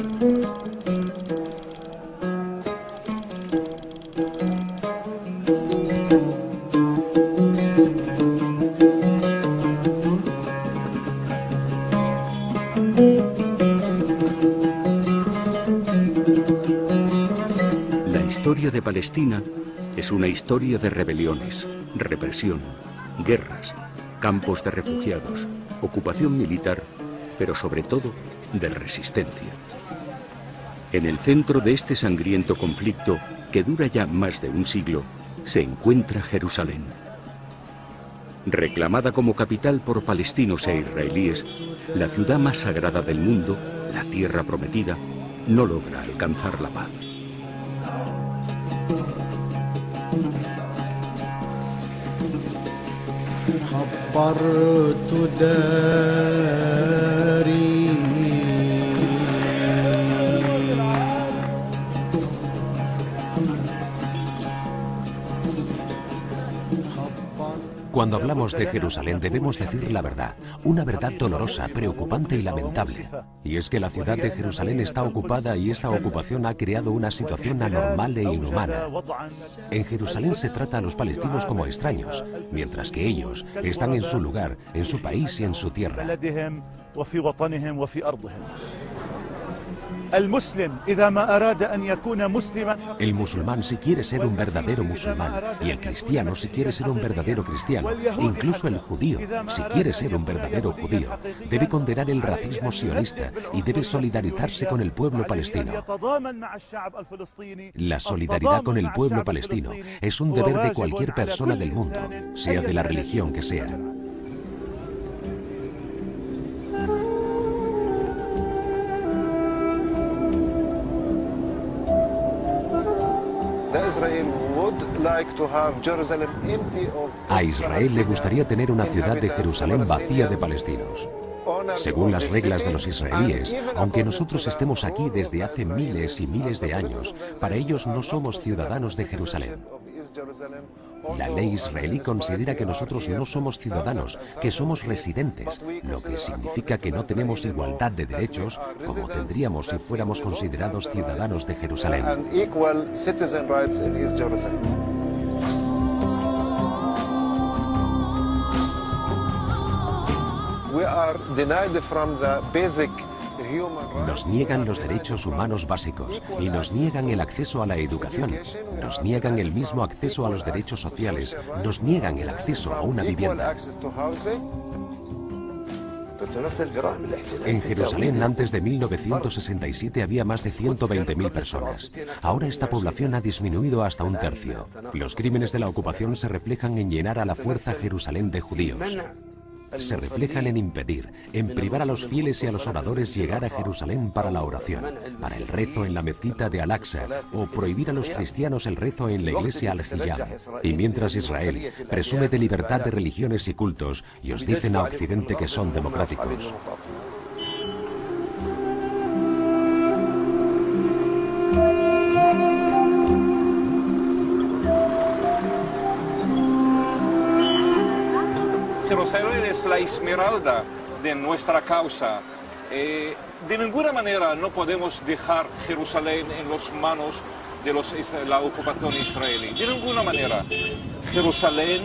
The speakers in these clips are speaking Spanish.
La historia de Palestina es una historia de rebeliones, represión, guerras, campos de refugiados, ocupación militar, pero sobre todo de resistencia. En el centro de este sangriento conflicto, que dura ya más de un siglo, se encuentra Jerusalén. Reclamada como capital por palestinos e israelíes, la ciudad más sagrada del mundo, la tierra prometida, no logra alcanzar la paz. Cuando hablamos de Jerusalén debemos decir la verdad, una verdad dolorosa, preocupante y lamentable. Y es que la ciudad de Jerusalén está ocupada y esta ocupación ha creado una situación anormal e inhumana. En Jerusalén se trata a los palestinos como extraños, mientras que ellos están en su lugar, en su país y en su tierra. El musulmán si quiere ser un verdadero musulmán, y el cristiano si quiere ser un verdadero cristiano, incluso el judío si quiere ser un verdadero judío, debe condenar el racismo sionista y debe solidarizarse con el pueblo palestino. La solidaridad con el pueblo palestino es un deber de cualquier persona del mundo, sea de la religión que sea. A Israel le gustaría tener una ciudad de Jerusalén vacía de palestinos. Según las reglas de los israelíes, aunque nosotros estemos aquí desde hace miles y miles de años, para ellos no somos ciudadanos de Jerusalén. La ley israelí considera que nosotros no somos ciudadanos, que somos residentes, lo que significa que no tenemos igualdad de derechos como tendríamos si fuéramos considerados ciudadanos de Jerusalén. Nos niegan los derechos humanos básicos y nos niegan el acceso a la educación, nos niegan el mismo acceso a los derechos sociales, nos niegan el acceso a una vivienda. En Jerusalén antes de 1967 había más de 120.000 personas. Ahora esta población ha disminuido hasta un tercio. Los crímenes de la ocupación se reflejan en llenar a la fuerza Jerusalén de judíos. Se reflejan en impedir, en privar a los fieles y a los oradores llegar a Jerusalén para la oración, para el rezo en la mezquita de Al-Aqsa, o prohibir a los cristianos el rezo en la iglesia Al-Hijab. Y mientras Israel presume de libertad de religiones y cultos, y os dicen a Occidente que son democráticos. Jerusalén es la esmeralda de nuestra causa. De ninguna manera no podemos dejar Jerusalén en las manos de la ocupación israelí. De ninguna manera. Jerusalén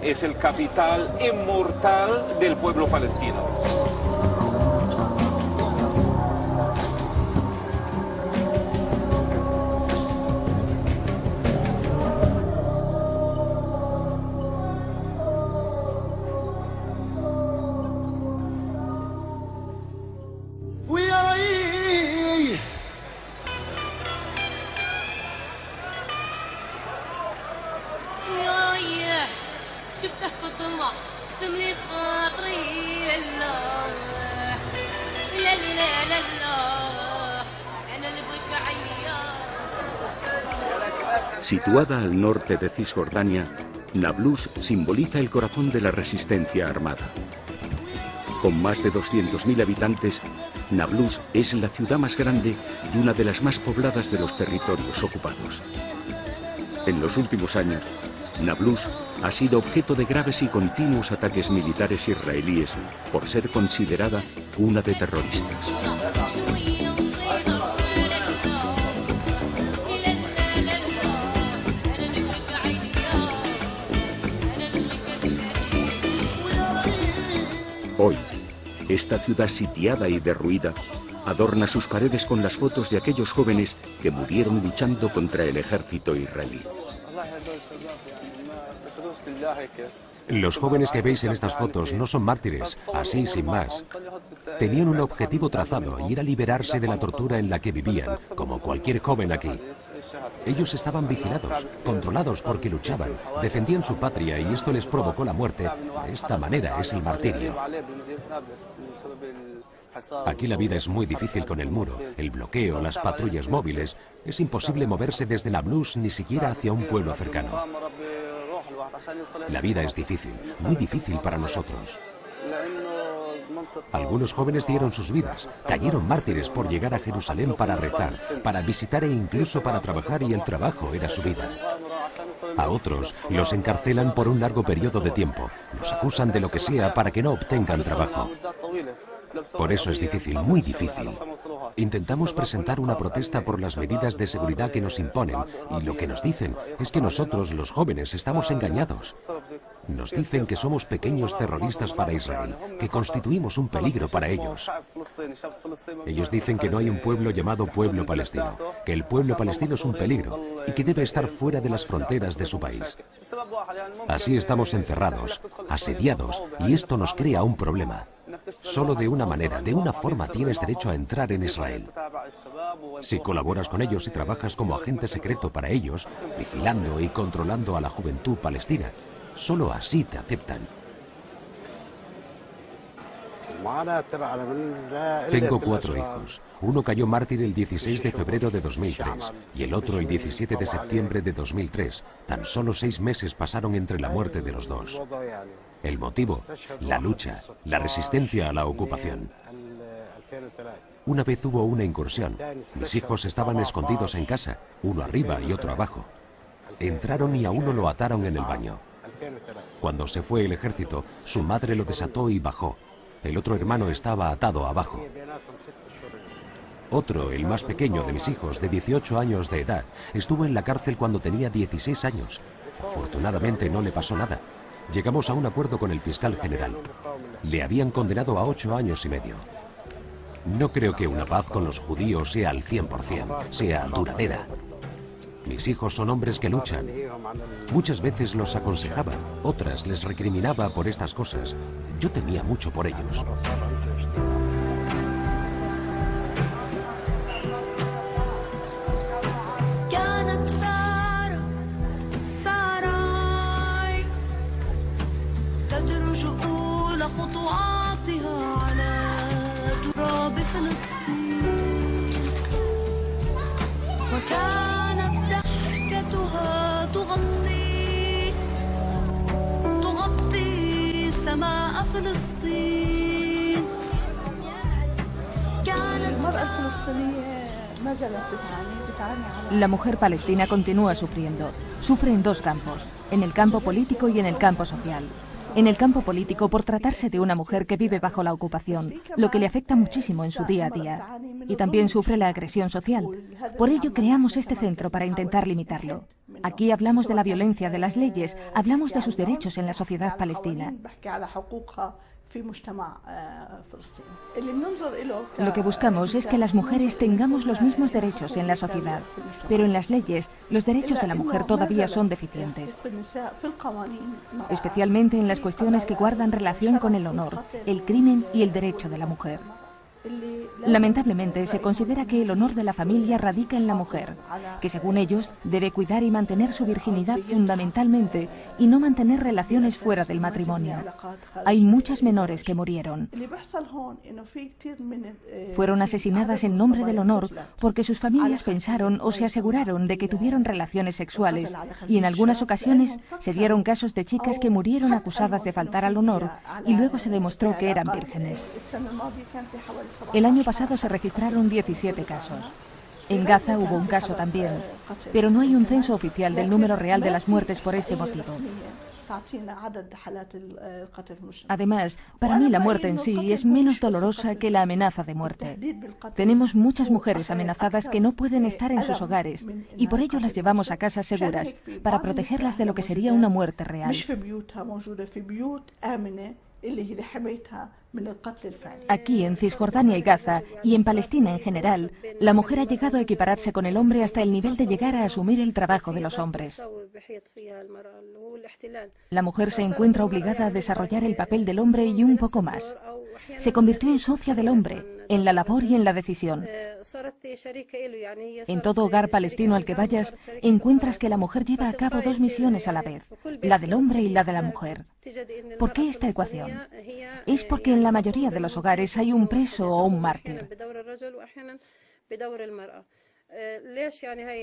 es el capital inmortal del pueblo palestino. Situada al norte de Cisjordania, Nablus simboliza el corazón de la resistencia armada. Con más de 200.000 habitantes, Nablus es la ciudad más grande y una de las más pobladas de los territorios ocupados. En los últimos años, Nablus ha sido objeto de graves y continuos ataques militares israelíes por ser considerada cuna de terroristas. Hoy, esta ciudad sitiada y derruida adorna sus paredes con las fotos de aquellos jóvenes que murieron luchando contra el ejército israelí. Los jóvenes que veis en estas fotos no son mártires, así sin más. Tenían un objetivo trazado y era liberarse de la tortura en la que vivían, como cualquier joven aquí. Ellos estaban vigilados, controlados porque luchaban, defendían su patria y esto les provocó la muerte. De esta manera es el martirio. Aquí la vida es muy difícil con el muro, el bloqueo, las patrullas móviles. Es imposible moverse desde Nablus ni siquiera hacia un pueblo cercano. La vida es difícil, muy difícil para nosotros. Algunos jóvenes dieron sus vidas, cayeron mártires por llegar a Jerusalén para rezar, para visitar e incluso para trabajar, y el trabajo era su vida. A otros los encarcelan por un largo periodo de tiempo, los acusan de lo que sea para que no obtengan trabajo. Por eso es difícil, muy difícil. Intentamos presentar una protesta por las medidas de seguridad que nos imponen, y lo que nos dicen es que nosotros, los jóvenes, estamos engañados. Nos dicen que somos pequeños terroristas para Israel, que constituimos un peligro para ellos. Ellos dicen que no hay un pueblo llamado pueblo palestino, que el pueblo palestino es un peligro y que debe estar fuera de las fronteras de su país. Así estamos encerrados, asediados, y esto nos crea un problema. Solo de una manera, de una forma tienes derecho a entrar en Israel. Si colaboras con ellos y trabajas como agente secreto para ellos, vigilando y controlando a la juventud palestina, solo así te aceptan. Tengo 4 hijos. Uno cayó mártir el 16 de febrero de 2003 y el otro el 17 de septiembre de 2003. Tan solo 6 meses pasaron entre la muerte de los dos. El motivo, la lucha, la resistencia a la ocupación. Una vez hubo una incursión. Mis hijos estaban escondidos en casa, uno arriba y otro abajo. Entraron y a uno lo ataron en el baño. Cuando se fue el ejército, su madre lo desató y bajó. El otro hermano estaba atado abajo. Otro, el más pequeño de mis hijos, de 18 años de edad, estuvo en la cárcel cuando tenía 16 años. Afortunadamente no le pasó nada. Llegamos a un acuerdo con el fiscal general. Le habían condenado a 8 años y medio. No creo que una paz con los judíos sea al 100%, sea duradera. Mis hijos son hombres que luchan. Muchas veces los aconsejaba, otras les recriminaba por estas cosas. Yo temía mucho por ellos. La mujer palestina continúa sufriendo. Sufre en 2 campos, en el campo político y en el campo social. En el campo político, por tratarse de una mujer que vive bajo la ocupación, lo que le afecta muchísimo en su día a día. Y también sufre la agresión social. Por ello creamos este centro para intentar limitarlo. Aquí hablamos de la violencia de las leyes, hablamos de sus derechos en la sociedad palestina. Lo que buscamos es que las mujeres tengamos los mismos derechos en la sociedad, pero en las leyes los derechos de la mujer todavía son deficientes, especialmente en las cuestiones que guardan relación con el honor, el crimen y el derecho de la mujer. Lamentablemente se considera que el honor de la familia radica en la mujer, que según ellos debe cuidar y mantener su virginidad fundamentalmente y no mantener relaciones fuera del matrimonio. Hay muchas menores que murieron. Fueron asesinadas en nombre del honor porque sus familias pensaron o se aseguraron de que tuvieron relaciones sexuales, y en algunas ocasiones se dieron casos de chicas que murieron acusadas de faltar al honor y luego se demostró que eran vírgenes. El año pasado se registraron 17 casos. En Gaza hubo un caso también, pero no hay un censo oficial del número real de las muertes por este motivo. Además, para mí la muerte en sí es menos dolorosa que la amenaza de muerte. Tenemos muchas mujeres amenazadas que no pueden estar en sus hogares y por ello las llevamos a casas seguras para protegerlas de lo que sería una muerte real. Aquí, en Cisjordania y Gaza, y en Palestina en general, la mujer ha llegado a equipararse con el hombre hasta el nivel de llegar a asumir el trabajo de los hombres. La mujer se encuentra obligada a desarrollar el papel del hombre y un poco más. Se convirtió en socia del hombre, en la labor y en la decisión. En todo hogar palestino al que vayas, encuentras que la mujer lleva a cabo dos misiones a la vez, la del hombre y la de la mujer. ¿Por qué esta ecuación? Es porque en la mayoría de los hogares hay un preso o un mártir.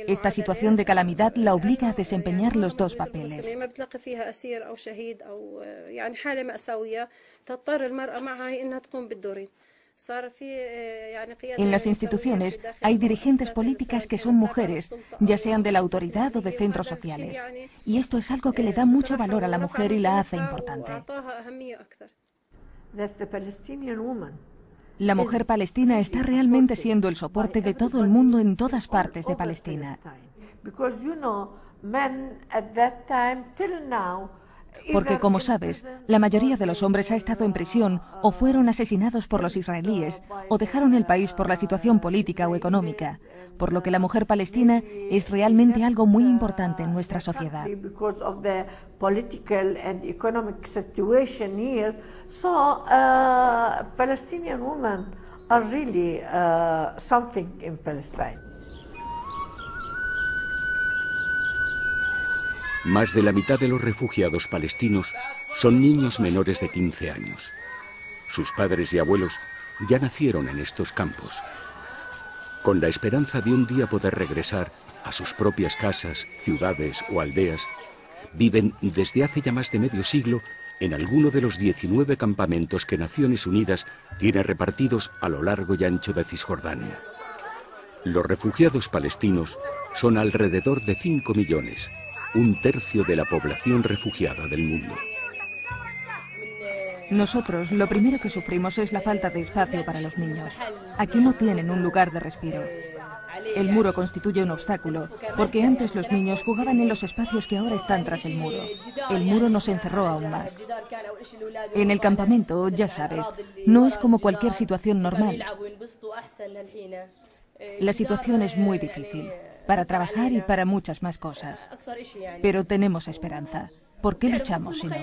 Esta situación de calamidad la obliga a desempeñar los dos papeles. En las instituciones hay dirigentes políticas que son mujeres, ya sean de la autoridad o de centros sociales. Y esto es algo que le da mucho valor a la mujer y la hace importante. La mujer palestina está realmente siendo el soporte de todo el mundo en todas partes de Palestina. Porque, como sabes, la mayoría de los hombres ha estado en prisión o fueron asesinados por los israelíes o dejaron el país por la situación política o económica, por lo que la mujer palestina es realmente algo muy importante en nuestra sociedad. Más de la mitad de los refugiados palestinos son niños menores de 15 años. Sus padres y abuelos ya nacieron en estos campos. Con la esperanza de un día poder regresar a sus propias casas, ciudades o aldeas, viven desde hace ya más de medio siglo en alguno de los 19 campamentos que Naciones Unidas tiene repartidos a lo largo y ancho de Cisjordania. Los refugiados palestinos son alrededor de 5 millones, un tercio de la población refugiada del mundo. Nosotros lo primero que sufrimos es la falta de espacio para los niños. Aquí no tienen un lugar de respiro. El muro constituye un obstáculo, porque antes los niños jugaban en los espacios que ahora están tras el muro. El muro nos encerró aún más. En el campamento, ya sabes, no es como cualquier situación normal. La situación es muy difícil, para trabajar y para muchas más cosas. Pero tenemos esperanza. ¿Por qué luchamos si no?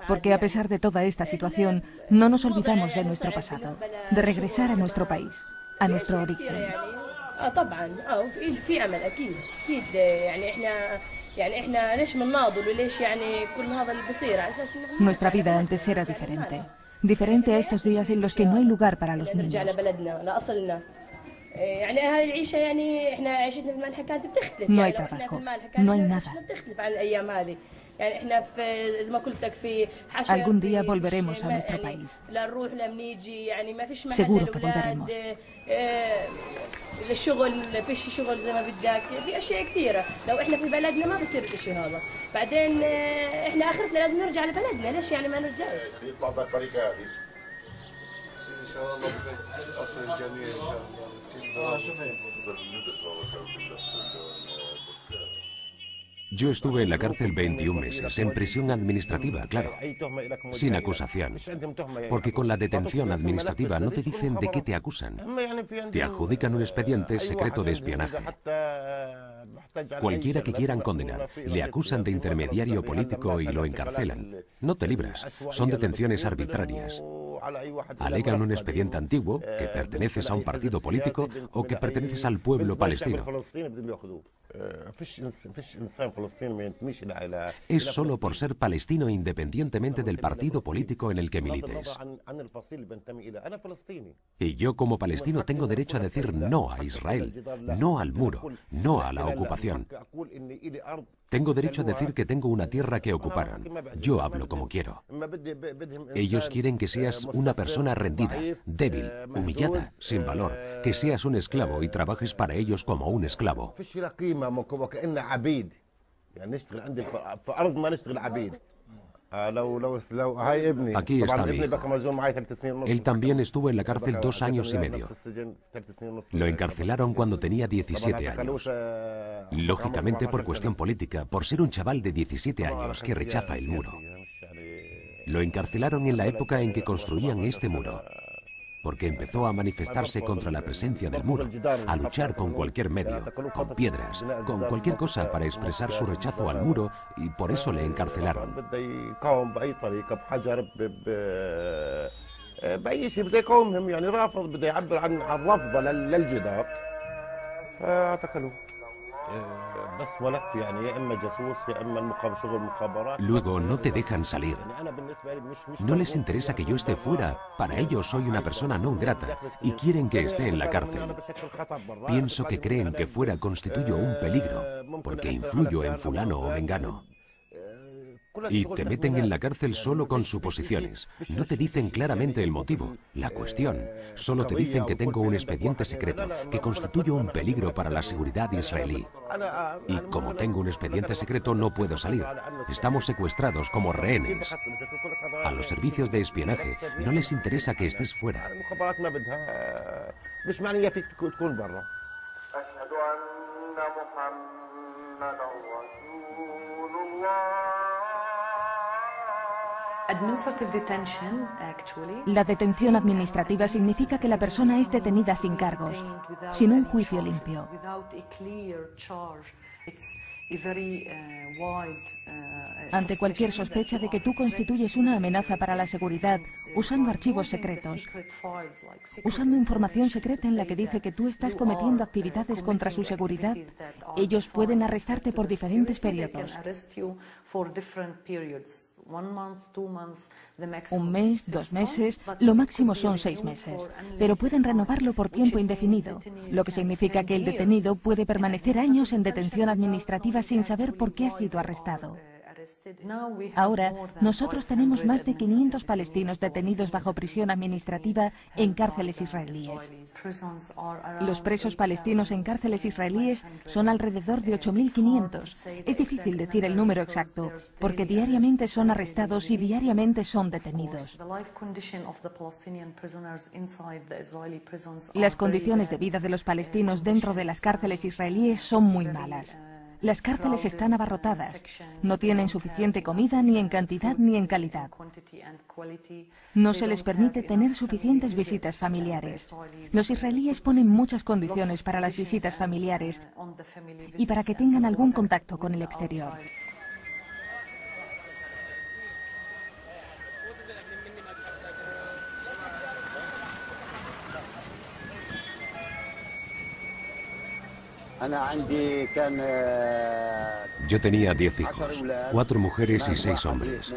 Porque a pesar de toda esta situación, no nos olvidamos de nuestro pasado, de regresar a nuestro país, a nuestro origen. Nuestra vida antes era diferente. Diferente a estos días en los que no hay lugar para los niños. No hay trabajo, no hay nada. Algún día volveremos a nuestro país. Seguro que volveremos. Yo estuve en la cárcel 21 meses, en prisión administrativa, claro, sin acusación. Porque con la detención administrativa no te dicen de qué te acusan. Te adjudican un expediente secreto de espionaje. Cualquiera que quieran condenar, le acusan de intermediario político y lo encarcelan. No te libras, son detenciones arbitrarias. Alegan un expediente antiguo, que perteneces a un partido político o que perteneces al pueblo palestino. Es solo por ser palestino independientemente del partido político en el que milites. Y yo como palestino tengo derecho a decir no a Israel, no al muro, no a la ocupación. Tengo derecho a decir que tengo una tierra que ocuparon. Yo hablo como quiero. Ellos quieren que seas una persona rendida, débil, humillada, sin valor, que seas un esclavo y trabajes para ellos como un esclavo. Aquí está mi hijo. Él también estuvo en la cárcel 2 años y medio. Lo encarcelaron cuando tenía 17 años. Lógicamente por cuestión política, por ser un chaval de 17 años que rechaza el muro. Lo encarcelaron en la época en que construían este muro, porque empezó a manifestarse contra la presencia del muro, a luchar con cualquier medio, con piedras, con cualquier cosa para expresar su rechazo al muro, y por eso le encarcelaron. Luego no te dejan salir. No les interesa que yo esté fuera. Para ellos soy una persona non grata y quieren que esté en la cárcel. Pienso que creen que fuera constituyo un peligro porque influyo en fulano o mengano. Y te meten en la cárcel solo con suposiciones. No te dicen claramente el motivo, la cuestión. Solo te dicen que tengo un expediente secreto, que constituyo un peligro para la seguridad israelí. Y como tengo un expediente secreto, no puedo salir. Estamos secuestrados como rehenes. A los servicios de espionaje no les interesa que estés fuera. La detención administrativa significa que la persona es detenida sin cargos, sin un juicio limpio. Ante cualquier sospecha de que tú constituyes una amenaza para la seguridad, usando archivos secretos, usando información secreta en la que dice que tú estás cometiendo actividades contra su seguridad, ellos pueden arrestarte por diferentes periodos. Un mes, 2 meses, lo máximo son 6 meses, pero pueden renovarlo por tiempo indefinido, lo que significa que el detenido puede permanecer años en detención administrativa sin saber por qué ha sido arrestado. Ahora, nosotros tenemos más de 500 palestinos detenidos bajo prisión administrativa en cárceles israelíes. Los presos palestinos en cárceles israelíes son alrededor de 8.500. Es difícil decir el número exacto, porque diariamente son arrestados y diariamente son detenidos. Las condiciones de vida de los palestinos dentro de las cárceles israelíes son muy malas. Las cárceles están abarrotadas. No tienen suficiente comida ni en cantidad ni en calidad. No se les permite tener suficientes visitas familiares. Los israelíes ponen muchas condiciones para las visitas familiares y para que tengan algún contacto con el exterior. Yo tenía 10 hijos, 4 mujeres y 6 hombres.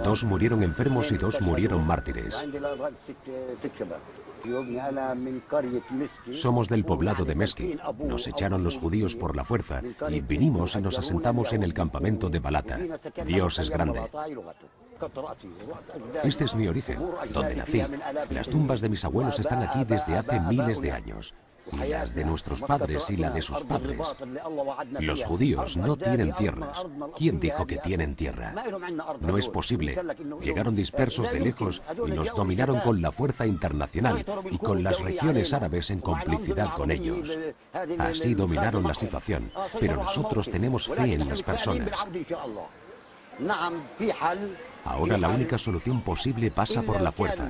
2 murieron enfermos y 2 murieron mártires. Somos del poblado de Mesquite. Nos echaron los judíos por la fuerza y vinimos y nos asentamos en el campamento de Balata. Dios es grande. Este es mi origen, donde nací. Las tumbas de mis abuelos están aquí desde hace miles de años. Y las de nuestros padres y la de sus padres. Los judíos no tienen tierras. ¿Quién dijo que tienen tierra? No es posible. Llegaron dispersos de lejos y nos dominaron con la fuerza internacional y con las regiones árabes en complicidad con ellos. Así dominaron la situación, pero nosotros tenemos fe en las personas. Ahora la única solución posible pasa por la fuerza,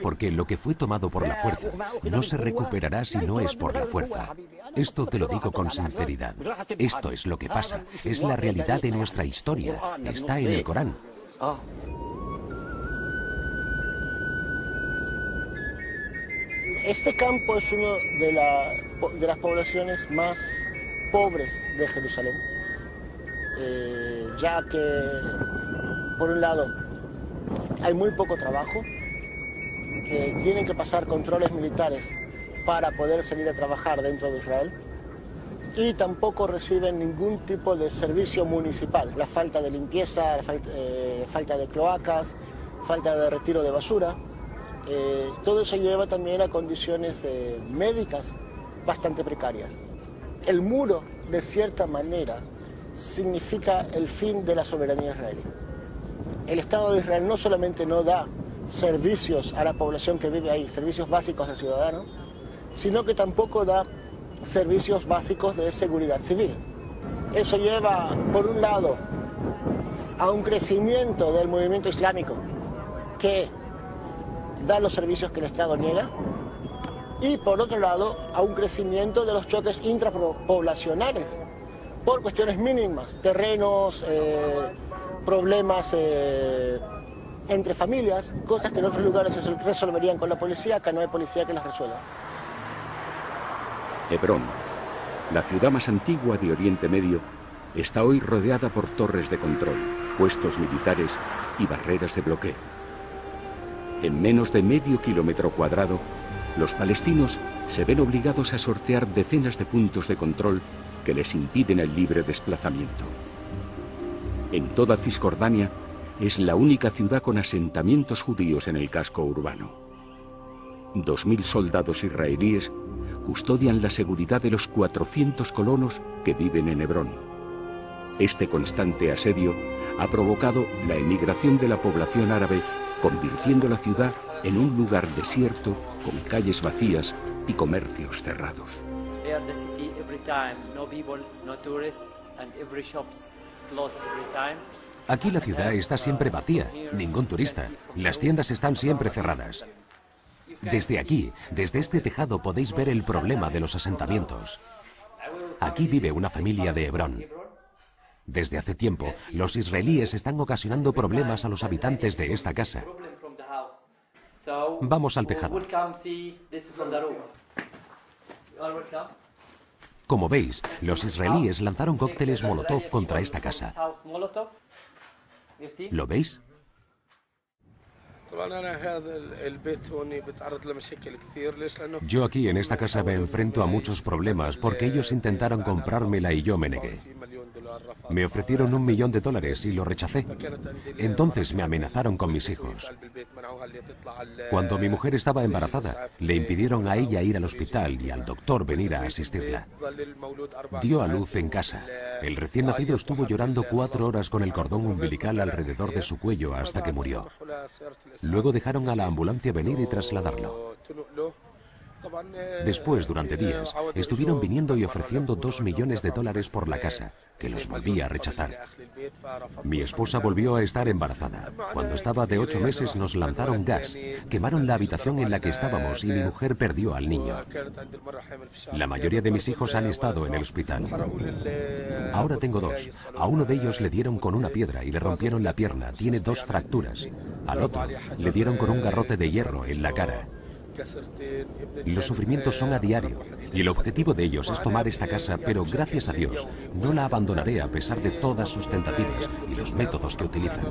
porque lo que fue tomado por la fuerza no se recuperará si no es por la fuerza. Esto te lo digo con sinceridad. Esto es lo que pasa, es la realidad de nuestra historia, está en el Corán. Este campo es una de las poblaciones más pobres de Jerusalén. Ya que, por un lado, hay muy poco trabajo, que tienen que pasar controles militares para poder salir a trabajar dentro de Israel, y tampoco reciben ningún tipo de servicio municipal. La falta de limpieza, la falta de cloacas, falta de retiro de basura, todo eso lleva también a condiciones médicas bastante precarias. El muro, de cierta manera, significa el fin de la soberanía israelí. El Estado de Israel no solamente no da servicios a la población que vive ahí, servicios básicos de ciudadanos, sino que tampoco da servicios básicos de seguridad civil. Eso lleva, por un lado, a un crecimiento del movimiento islámico que da los servicios que el Estado niega, y por otro lado a un crecimiento de los choques intrapoblacionales por cuestiones mínimas, terrenos, problemas entre familias, cosas que en otros lugares se resolverían con la policía. Acá no hay policía que las resuelva. Hebrón, la ciudad más antigua de Oriente Medio, está hoy rodeada por torres de control, puestos militares y barreras de bloqueo. En menos de medio kilómetro cuadrado, los palestinos se ven obligados a sortear decenas de puntos de control que les impiden el libre desplazamiento. En toda Cisjordania es la única ciudad con asentamientos judíos en el casco urbano. 2000 soldados israelíes custodian la seguridad de los 400 colonos que viven en Hebrón. Este constante asedio ha provocado la emigración de la población árabe, convirtiendo la ciudad en un lugar desierto, con calles vacías y comercios cerrados. Aquí la ciudad está siempre vacía, ningún turista. Las tiendas están siempre cerradas. Desde aquí, desde este tejado, podéis ver el problema de los asentamientos. Aquí vive una familia de Hebrón. Desde hace tiempo, los israelíes están ocasionando problemas a los habitantes de esta casa. Vamos al tejado. Como veis, los israelíes lanzaron cócteles Molotov contra esta casa. ¿Lo veis? Yo aquí en esta casa me enfrento a muchos problemas porque ellos intentaron comprármela y yo me negué. Me ofrecieron $1 millón y lo rechacé. Entonces me amenazaron con mis hijos. Cuando mi mujer estaba embarazada, le impidieron a ella ir al hospital y al doctor venir a asistirla. Dio a luz en casa. El recién nacido estuvo llorando 4 horas con el cordón umbilical alrededor de su cuello hasta que murió. Luego dejaron a la ambulancia venir y trasladarlo. Después, durante días, estuvieron viniendo y ofreciendo $2 millones por la casa, que los volví a rechazar. Mi esposa volvió a estar embarazada. Cuando estaba de 8 meses nos lanzaron gas, quemaron la habitación en la que estábamos y mi mujer perdió al niño. La mayoría de mis hijos han estado en el hospital. Ahora tengo 2. A uno de ellos le dieron con una piedra y le rompieron la pierna, tiene 2 fracturas. Al otro le dieron con un garrote de hierro en la cara. Los sufrimientos son a diario y el objetivo de ellos es tomar esta casa, pero gracias a Dios no la abandonaré a pesar de todas sus tentativas y los métodos que utilizan.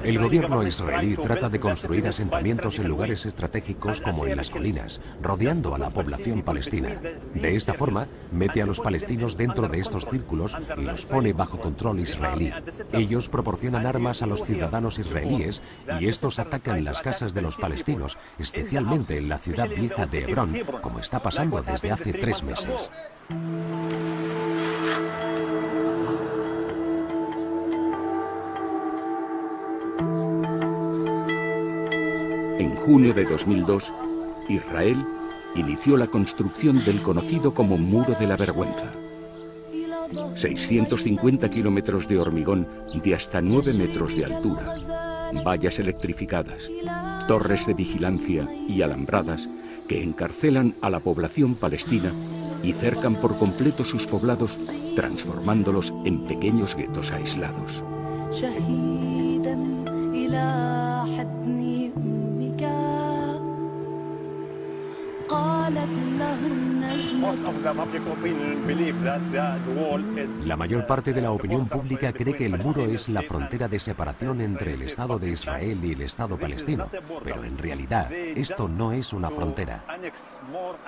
El gobierno israelí trata de construir asentamientos en lugares estratégicos como en las colinas, rodeando a la población palestina. De esta forma, mete a los palestinos dentro de estos círculos y los pone bajo control israelí. Ellos proporcionan armas a los ciudadanos israelíes y estos atacan las casas de los palestinos, especialmente en la ciudad vieja de Hebrón, como está pasando desde hace 3 meses. En junio de 2002, Israel inició la construcción del conocido como Muro de la Vergüenza. 650 kilómetros de hormigón de hasta 9 metros de altura, vallas electrificadas, torres de vigilancia y alambradas que encarcelan a la población palestina y cercan por completo sus poblados, transformándolos en pequeños guetos aislados. La mayor parte de la opinión pública cree que el muro es la frontera de separación entre el Estado de Israel y el Estado palestino, pero en realidad esto no es una frontera.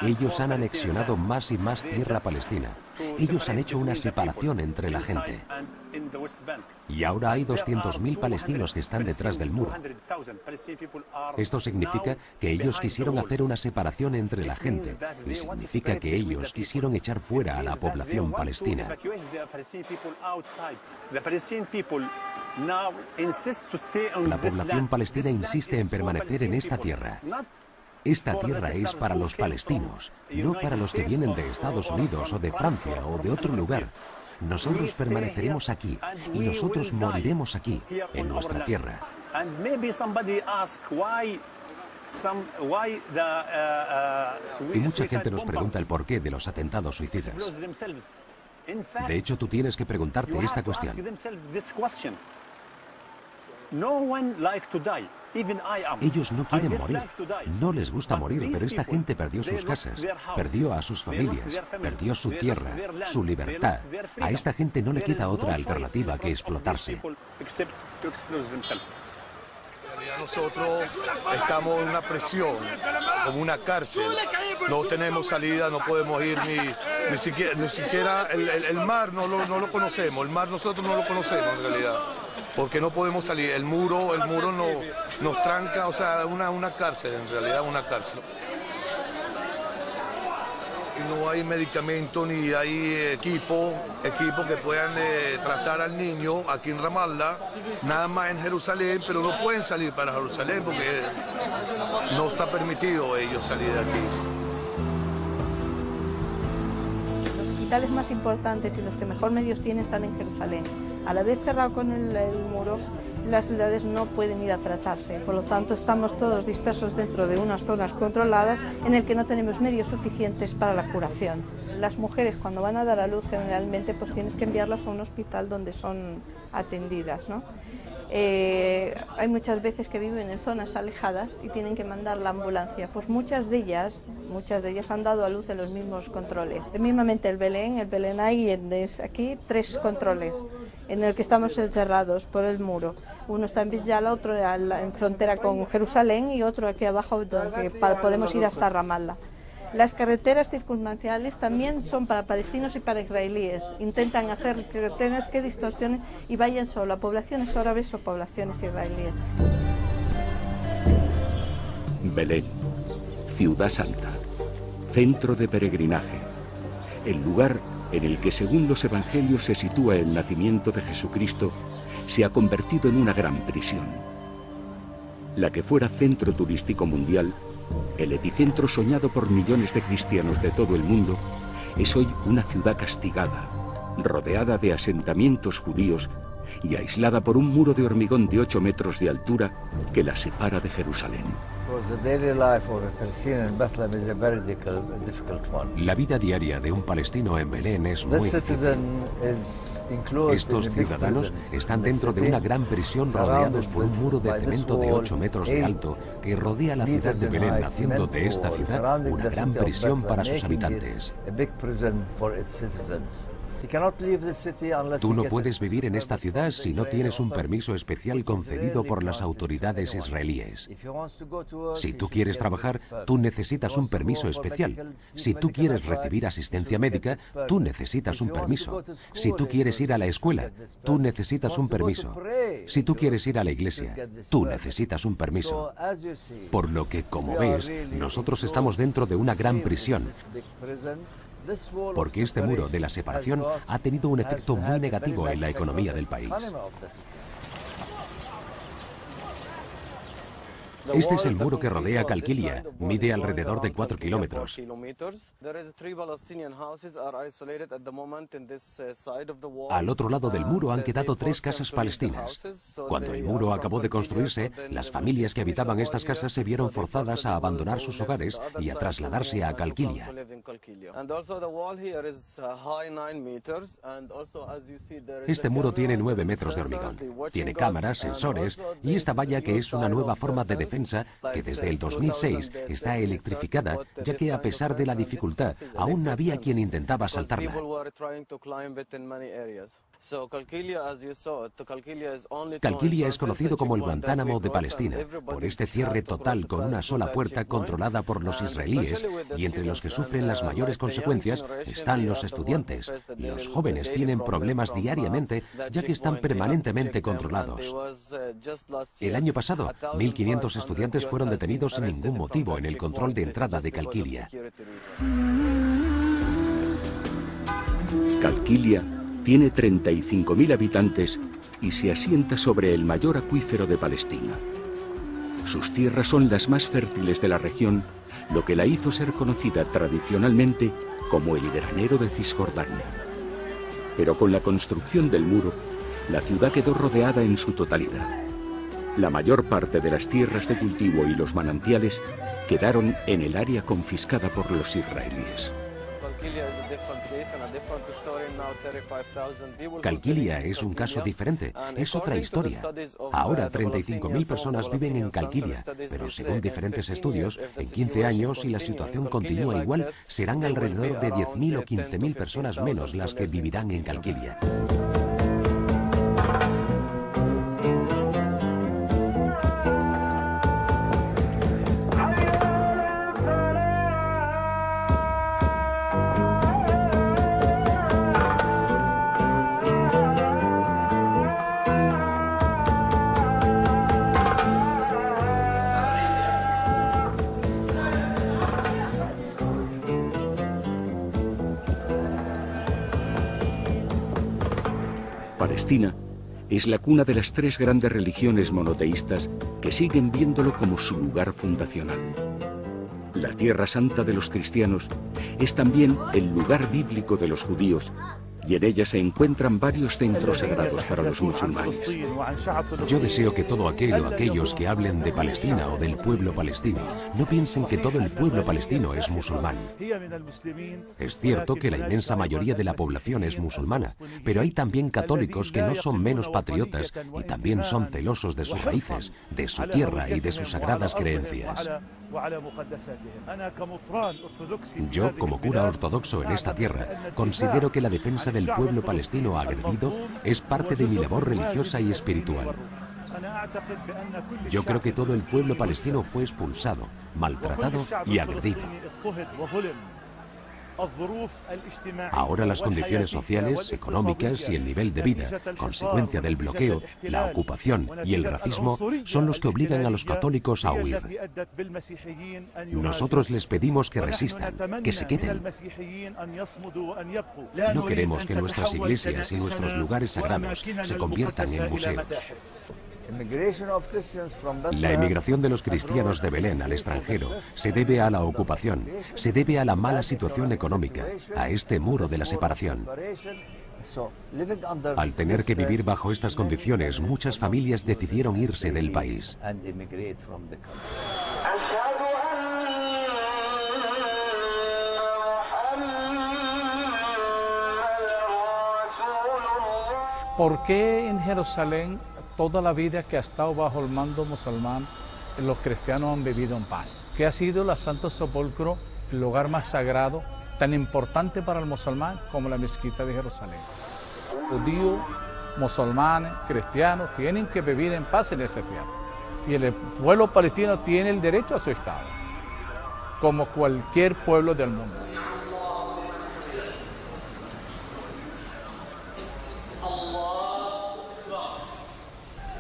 Ellos han anexionado más y más tierra palestina. Ellos han hecho una separación entre la gente. Y ahora hay 200.000 palestinos que están detrás del muro. Esto significa que ellos quisieron hacer una separación entre la gente y significa que ellos quisieron echar fuera a la población palestina. La población palestina insiste en permanecer en esta tierra. Esta tierra es para los palestinos, no para los que vienen de Estados Unidos o de Francia o de otro lugar. Nosotros permaneceremos aquí y nosotros moriremos aquí, en nuestra tierra. Y mucha gente nos pregunta el porqué de los atentados suicidas. De hecho, tú tienes que preguntarte esta cuestión. Ellos no quieren morir, no les gusta morir, pero esta gente perdió sus casas, perdió a sus familias, perdió su tierra, su libertad. A esta gente no le queda otra alternativa que explotarse. Nosotros estamos en una prisión, como una cárcel. No tenemos salida, no podemos ir ni siquiera el mar no lo conocemos. El mar nosotros no lo conocemos en realidad, porque no podemos salir. El muro nos tranca, o sea, una cárcel en realidad, una cárcel. No hay medicamento ni hay equipo que puedan tratar al niño aquí en Ramallah, nada más en Jerusalén, pero no pueden salir para Jerusalén porque no está permitido ellos salir de aquí. Los hospitales más importantes y los que mejor medios tienen están en Jerusalén. Al haber cerrado con el muro, las ciudades no pueden ir a tratarse, por lo tanto estamos todos dispersos dentro de unas zonas controladas en el que no tenemos medios suficientes para la curación. Las mujeres cuando van a dar a luz generalmente pues tienes que enviarlas a un hospital donde son atendidas, ¿no? Hay muchas veces que viven en zonas alejadas y tienen que mandar la ambulancia, pues muchas de ellas han dado a luz en los mismos controles. Mismamente el Belén hay aquí 3 controles en el que estamos encerrados por el muro. Uno está en Bidjala, otro en frontera con Jerusalén y otro aquí abajo donde podemos ir hasta Ramallah. Las carreteras circunstanciales también son para palestinos y para israelíes. Intentan hacer carreteras que distorsionen y vayan solo a poblaciones árabes o poblaciones israelíes. Belén, ciudad santa, centro de peregrinaje, el lugar en el que según los evangelios se sitúa el nacimiento de Jesucristo, se ha convertido en una gran prisión. La que fuera centro turístico mundial, el epicentro soñado por millones de cristianos de todo el mundo, es hoy una ciudad castigada, rodeada de asentamientos judíos y aislada por un muro de hormigón de 8 metros de altura que la separa de Jerusalén. La vida diaria de un palestino en Belén es muy difícil. Estos ciudadanos están dentro de una gran prisión rodeados por un muro de cemento de 8 metros de alto que rodea la ciudad de Belén, haciendo de esta ciudad una gran prisión para sus habitantes. Tú no puedes vivir en esta ciudad si no tienes un permiso especial concedido por las autoridades israelíes. Si tú quieres trabajar, tú necesitas un permiso especial. Si tú quieres recibir asistencia médica, tú necesitas un permiso. Si tú quieres ir a la escuela, tú necesitas un permiso. Si tú quieres ir a la iglesia, tú necesitas un permiso. Por lo que, como ves, nosotros estamos dentro de una gran prisión. Porque este muro de la separación ha tenido un efecto muy negativo en la economía del país. Este es el muro que rodea Calquilia. Mide alrededor de 4 kilómetros. Al otro lado del muro han quedado 3 casas palestinas. Cuando el muro acabó de construirse, las familias que habitaban estas casas se vieron forzadas a abandonar sus hogares y a trasladarse a Calquilia. Este muro tiene 9 metros de hormigón. Tiene cámaras, sensores y esta valla que es una nueva forma de defensa que desde el 2006 está electrificada, ya que a pesar de la dificultad, aún había quien intentaba saltarla. Qalqilia es conocido como el Guantánamo de Palestina, por este cierre total con una sola puerta controlada por los israelíes, y entre los que sufren las mayores consecuencias están los estudiantes. Los jóvenes tienen problemas diariamente, ya que están permanentemente controlados. El año pasado, 1.500 estudiantes fueron detenidos sin ningún motivo en el control de entrada de Qalqilia. Qalqilia tiene 35.000 habitantes y se asienta sobre el mayor acuífero de Palestina. Sus tierras son las más fértiles de la región, lo que la hizo ser conocida tradicionalmente como el granero de Cisjordania. Pero con la construcción del muro, la ciudad quedó rodeada en su totalidad. La mayor parte de las tierras de cultivo y los manantiales quedaron en el área confiscada por los israelíes. Qalqilia es un caso diferente, es otra historia. Ahora 35.000 personas viven en Qalqilia, pero según diferentes estudios, en 15 años, si la situación continúa igual, serán alrededor de 10.000 o 15.000 personas menos las que vivirán en Qalqilia. Palestina es la cuna de las tres grandes religiones monoteístas que siguen viéndolo como su lugar fundacional. La Tierra Santa de los cristianos es también el lugar bíblico de los judíos, y en ella se encuentran varios centros sagrados para los musulmanes. Yo deseo que todo aquel o aquellos que hablen de Palestina o del pueblo palestino no piensen que todo el pueblo palestino es musulmán. Es cierto que la inmensa mayoría de la población es musulmana, pero hay también católicos que no son menos patriotas y también son celosos de sus raíces, de su tierra y de sus sagradas creencias. Yo, como cura ortodoxo en esta tierra, considero que la defensa del pueblo palestino agredido es parte de mi labor religiosa y espiritual. Yo creo que todo el pueblo palestino fue expulsado, maltratado y agredido. Ahora las condiciones sociales, económicas y el nivel de vida, consecuencia del bloqueo, la ocupación y el racismo, son los que obligan a los católicos a huir. Nosotros les pedimos que resistan, que se queden. No queremos que nuestras iglesias y nuestros lugares sagrados se conviertan en museos. La emigración de los cristianos de Belén al extranjero se debe a la ocupación, se debe a la mala situación económica, a este muro de la separación. Al tener que vivir bajo estas condiciones, muchas familias decidieron irse del país. ¿Por qué en Jerusalén toda la vida que ha estado bajo el mando musulmán los cristianos han vivido en paz? ¿Qué ha sido el Santo Sepulcro, el lugar más sagrado, tan importante para el musulmán como la mezquita de Jerusalén? Judíos, musulmanes, cristianos tienen que vivir en paz en esa tierra. Y el pueblo palestino tiene el derecho a su Estado, como cualquier pueblo del mundo.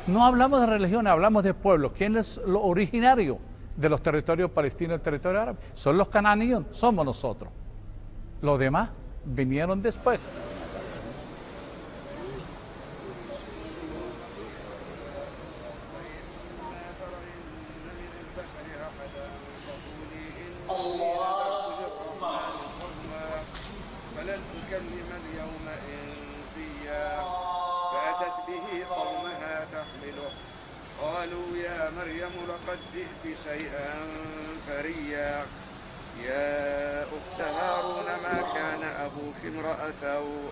No hablamos de religión, hablamos de pueblo. ¿Quién es lo originario de los territorios palestinos y el territorio árabe? Son los cananeos, somos nosotros. Los demás vinieron después. قالوا يا مريم لقد جئت شيئا فريا يا أخت هارون ما كان أبوك امرأ سوء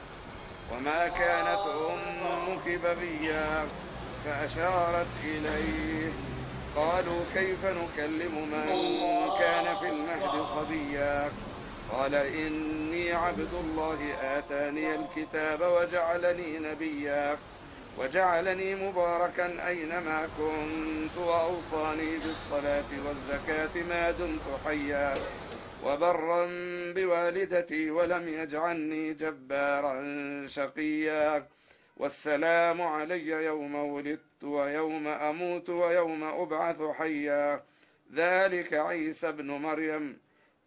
وما كانت أمك بغيا فأشارت إليه قالوا كيف نكلم من كان في المهد صبيا قال إني عبد الله آتاني الكتاب وجعلني نبيا وجعلني مباركا أينما كنت وأوصاني بالصلاة والزكاة ما دمت حيا وبرا بوالدتي ولم يجعلني جبارا شقيا والسلام علي يوم ولدت ويوم أموت ويوم أبعث حيا ذلك عيسى ابن مريم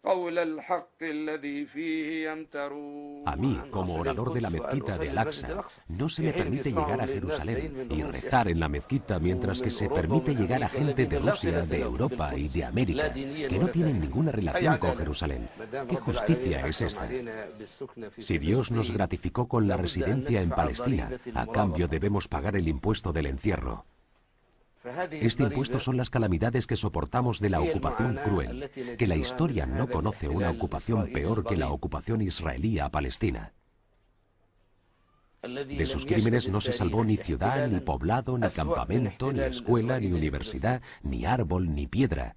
قول الحق الذي فيه يمترون. A mí, como orador de la mezquita de Al-Aqsa, no se me permite llegar a Jerusalén y rezar en la mezquita, mientras que se permite llegar a gente de Rusia, de Europa y de América, que no tienen ninguna relación con Jerusalén. ¿Qué justicia es esta? Si Dios nos gratificó con la residencia en Palestina, a cambio debemos pagar el impuesto del encierro. Este impuesto son las calamidades que soportamos de la ocupación cruel, que la historia no conoce una ocupación peor que la ocupación israelí a Palestina. De sus crímenes no se salvó ni ciudad, ni poblado, ni campamento, ni escuela, ni universidad, ni árbol, ni piedra.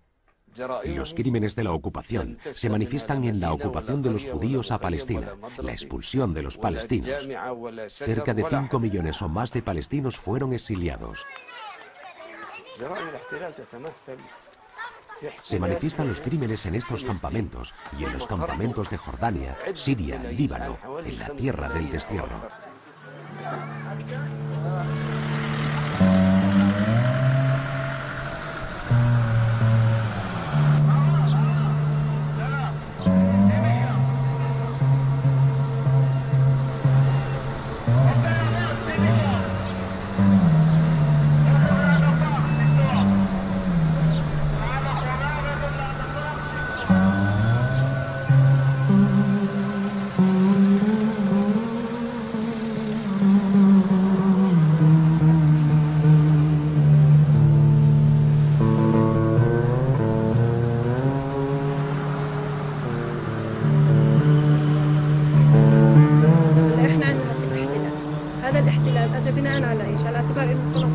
Los crímenes de la ocupación se manifiestan en la ocupación de los judíos a Palestina, la expulsión de los palestinos. Cerca de 5 millones o más de palestinos fueron exiliados. Se manifiestan los crímenes en estos campamentos y en los campamentos de Jordania, Siria, Líbano, en la tierra del destierro.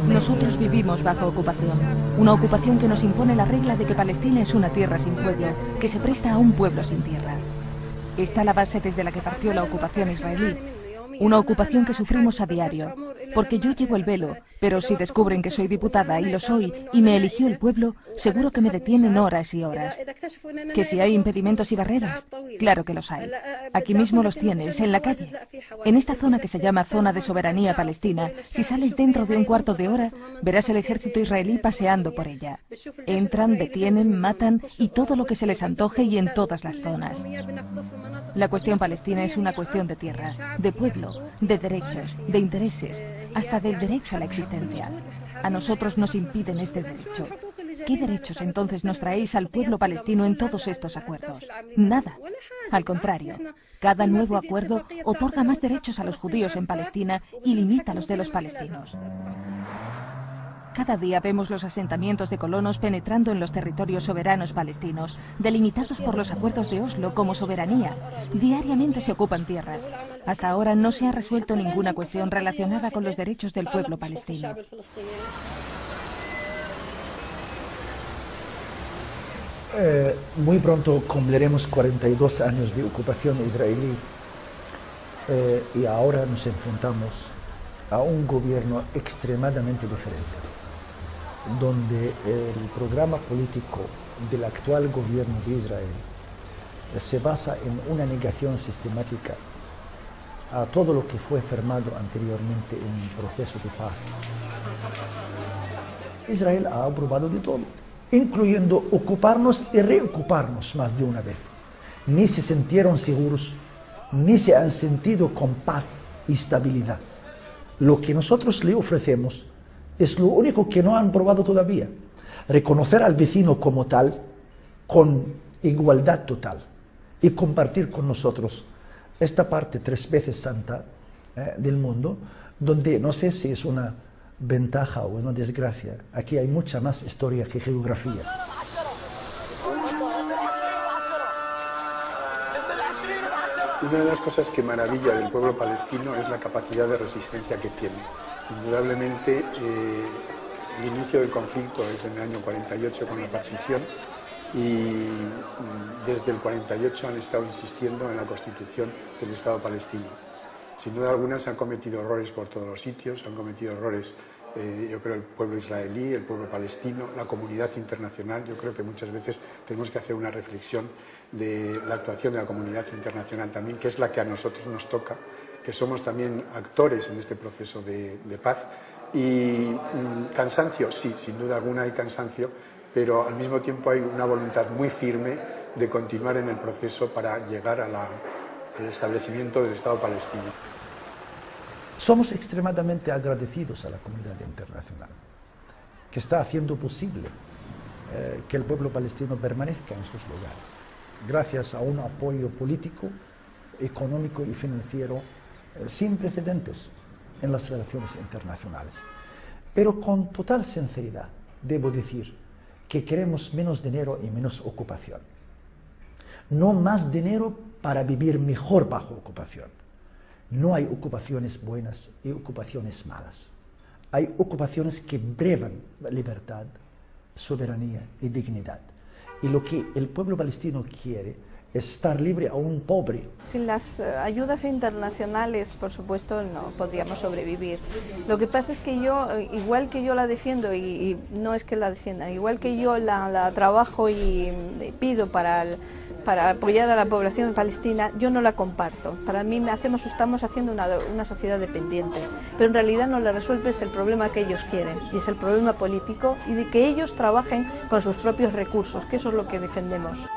Nosotros vivimos bajo ocupación, una ocupación que nos impone la regla de que Palestina es una tierra sin pueblo, que se presta a un pueblo sin tierra. Está la base desde la que partió la ocupación israelí, una ocupación que sufrimos a diario, porque yo llevo el velo, pero si descubren que soy diputada, y lo soy, y me eligió el pueblo, seguro que me detienen horas y horas. ¿Que si hay impedimentos y barreras? Claro que los hay. Aquí mismo los tienes, en la calle. En esta zona que se llama Zona de Soberanía Palestina, si sales dentro de un cuarto de hora, verás el ejército israelí paseando por ella. Entran, detienen, matan, y todo lo que se les antoje y en todas las zonas. La cuestión palestina es una cuestión de tierra, de pueblo, de derechos, de intereses, hasta del derecho a la existencia. A nosotros nos impiden este derecho. ¿Qué derechos entonces nos traéis al pueblo palestino en todos estos acuerdos? Nada. Al contrario, cada nuevo acuerdo otorga más derechos a los judíos en Palestina y limita los de los palestinos. Cada día vemos los asentamientos de colonos penetrando en los territorios soberanos palestinos, delimitados por los acuerdos de Oslo como soberanía. Diariamente se ocupan tierras. Hasta ahora no se ha resuelto ninguna cuestión relacionada con los derechos del pueblo palestino. Muy pronto cumpliremos 42 años de ocupación israelí y ahora nos enfrentamos a un gobierno extremadamente diferente, donde el programa político del actual gobierno de Israel se basa en una negación sistemática a todo lo que fue firmado anteriormente en el proceso de paz. Israel ha aprobado de todo, incluyendo ocuparnos y reocuparnos más de una vez. Ni se sintieron seguros, ni se han sentido con paz y estabilidad. Lo que nosotros le ofrecemos es lo único que no han probado todavía. Reconocer al vecino como tal, con igualdad total, y compartir con nosotros esta parte 3 veces santa del mundo, donde no sé si es una ventaja o una desgracia. Aquí hay mucha más historia que geografía. Una de las cosas que maravilla del pueblo palestino es la capacidad de resistencia que tiene. Indudablemente, el inicio del conflicto es en el año 48 con la partición y desde el 48 han estado insistiendo en la constitución del Estado palestino. Sin duda alguna se han cometido errores por todos los sitios, han cometido errores, yo creo, el pueblo israelí, el pueblo palestino, la comunidad internacional. Yo creo que muchas veces tenemos que hacer una reflexión de la actuación de la comunidad internacional también, que es la que a nosotros nos toca, que somos también actores en este proceso de paz. Y cansancio, sí, sin duda alguna hay cansancio, pero al mismo tiempo hay una voluntad muy firme de continuar en el proceso para llegar al establecimiento del Estado palestino. Somos extremadamente agradecidos a la comunidad internacional, que está haciendo posible que el pueblo palestino permanezca en sus lugares, gracias a un apoyo político, económico y financiero sin precedentes en las relaciones internacionales. Pero con total sinceridad debo decir que queremos menos dinero y menos ocupación. No más dinero para vivir mejor bajo ocupación. No hay ocupaciones buenas y ocupaciones malas. Hay ocupaciones que brevan libertad, soberanía y dignidad. Y lo que el pueblo palestino quiere es estar libre aún pobre. Sin las ayudas internacionales, por supuesto, no podríamos sobrevivir. Lo que pasa es que yo, igual que yo la defiendo, y no es que la defienda, igual que yo la trabajo y pido para apoyar a la población palestina, yo no la comparto. Para mí estamos haciendo una sociedad dependiente, pero en realidad no le resuelve el problema que ellos quieren, y es el problema político, y de que ellos trabajen con sus propios recursos, que eso es lo que defendemos.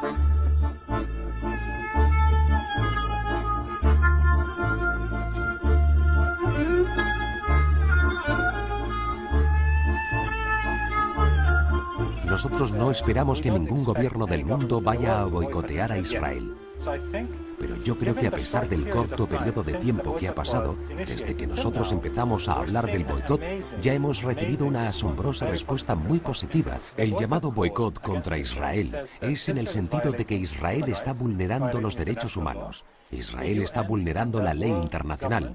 Nosotros no esperamos que ningún gobierno del mundo vaya a boicotear a Israel. Pero yo creo que a pesar del corto periodo de tiempo que ha pasado, desde que nosotros empezamos a hablar del boicot, ya hemos recibido una asombrosa respuesta muy positiva. El llamado boicot contra Israel es en el sentido de que Israel está vulnerando los derechos humanos. Israel está vulnerando la ley internacional.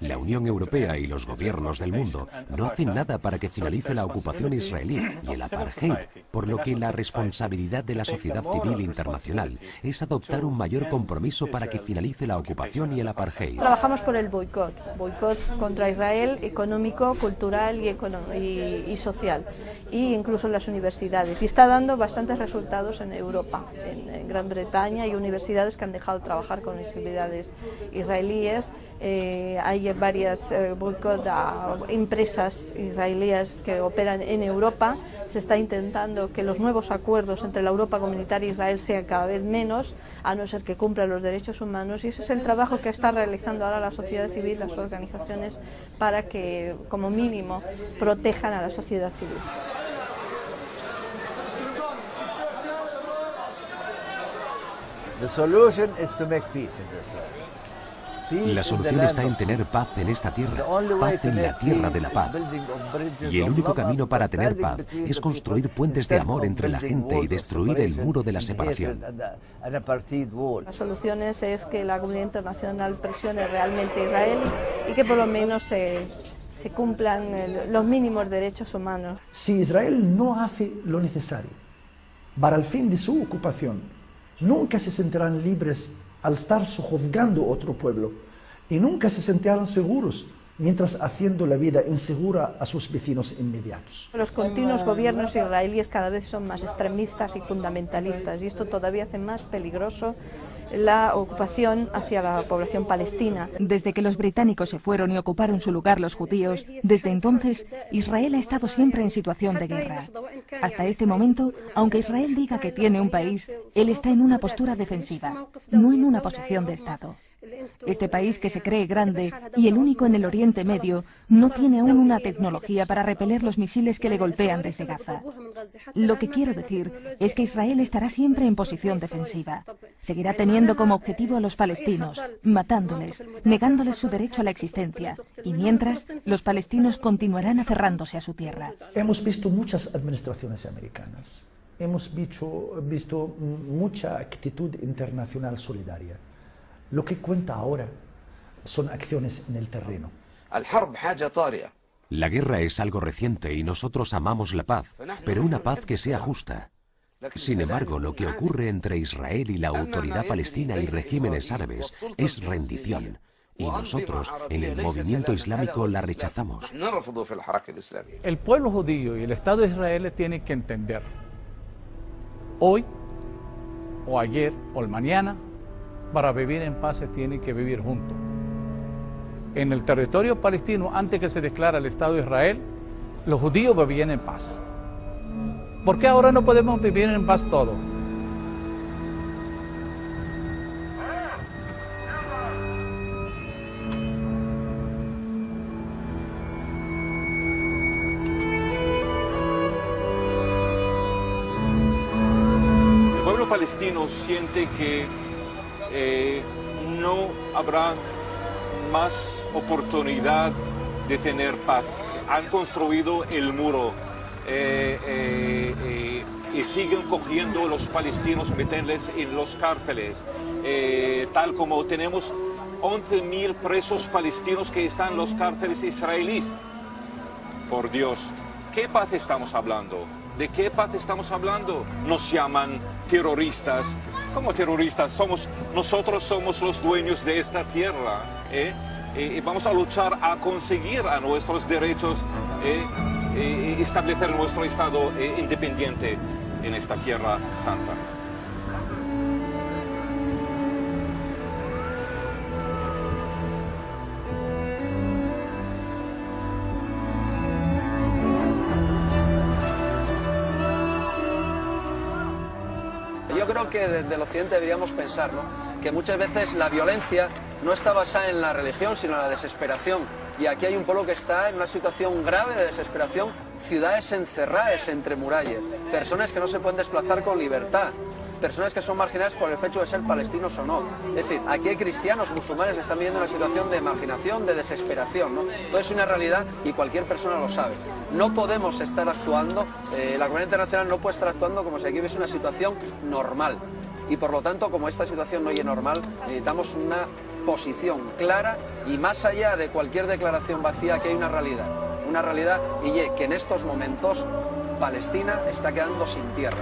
La Unión Europea y los gobiernos del mundo no hacen nada para que finalice la ocupación israelí y el apartheid, por lo que la responsabilidad de la sociedad civil internacional es adoptar un mayor compromiso para que finalice la ocupación y el apartheid. Trabajamos por el boicot contra Israel, económico, cultural y social, e incluso en las universidades. Y está dando bastantes resultados en Europa. En Gran Bretaña hay universidades que han dejado de trabajar con universidades israelíes. Hay varias boicot a empresas israelíes que operan en Europa. Se está intentando que los nuevos acuerdos entre la Europa comunitaria e Israel sean cada vez menos, a no ser que cumplan los derechos humanos, y ese es el trabajo que está realizando ahora la sociedad civil, las organizaciones, para que, como mínimo, protejan a la sociedad civil. La solución está en tener paz en esta tierra, paz en la tierra de la paz. Y el único camino para tener paz es construir puentes de amor entre la gente y destruir el muro de la separación. La solución es que la comunidad internacional presione realmente a Israel y que por lo menos se cumplan los mínimos derechos humanos. Si Israel no hace lo necesario para el fin de su ocupación, nunca se sentirán libres al estar sojuzgando otro pueblo, y nunca se sentirán seguros mientras haciendo la vida insegura a sus vecinos inmediatos. Los continuos gobiernos israelíes cada vez son más extremistas y fundamentalistas, y esto todavía hace más peligroso la ocupación hacia la población palestina. Desde que los británicos se fueron y ocuparon su lugar los judíos, desde entonces Israel ha estado siempre en situación de guerra. Hasta este momento, aunque Israel diga que tiene un país, él está en una postura defensiva, no en una posición de Estado. Este país, que se cree grande y el único en el Oriente Medio, no tiene aún una tecnología para repeler los misiles que le golpean desde Gaza. Lo que quiero decir es que Israel estará siempre en posición defensiva. Seguirá teniendo como objetivo a los palestinos, matándoles, negándoles su derecho a la existencia, y mientras, los palestinos continuarán aferrándose a su tierra. Hemos visto muchas administraciones americanas, hemos visto mucha actitud internacional solidaria. Lo que cuenta ahora son acciones en el terreno. La guerra es algo reciente y nosotros amamos la paz, pero una paz que sea justa. Sin embargo, lo que ocurre entre Israel y la autoridad palestina y regímenes árabes es rendición. Y nosotros, en el movimiento islámico, la rechazamos. El pueblo judío y el Estado de Israel tienen que entender, hoy, o ayer, o el mañana, para vivir en paz se tienen que vivir juntos. En el territorio palestino, antes que se declara el Estado de Israel, los judíos vivían en paz. ¿Por qué ahora no podemos vivir en paz todos? El pueblo palestino siente que no habrá más oportunidad de tener paz. Han construido el muro y siguen cogiendo los palestinos, meterles en los cárceles, tal como tenemos 11.000 presos palestinos que están en los cárceles israelíes. Por Dios, ¿qué paz estamos hablando? ¿De qué paz estamos hablando? Nos llaman terroristas. ¿Cómo terroristas? Nosotros somos los dueños de esta tierra. Vamos a luchar a conseguir a nuestros derechos, establecer nuestro Estado independiente en esta tierra santa. Yo creo que desde el occidente deberíamos pensar, ¿no?, que muchas veces la violencia no está basada en la religión, sino en la desesperación. Y aquí hay un pueblo que está en una situación grave de desesperación, ciudades encerradas entre murallas, personas que no se pueden desplazar con libertad, personas que son marginadas por el hecho de ser palestinos o no. Es decir, aquí hay cristianos, musulmanes que están viviendo una situación de marginación, de desesperación, ¿no? Todo es una realidad y cualquier persona lo sabe. No podemos estar actuando, la comunidad internacional no puede estar actuando como si aquí hubiese una situación normal. Y por lo tanto, como esta situación no es normal, necesitamos una posición clara y más allá de cualquier declaración vacía, que hay una realidad y que en estos momentos Palestina está quedando sin tierra.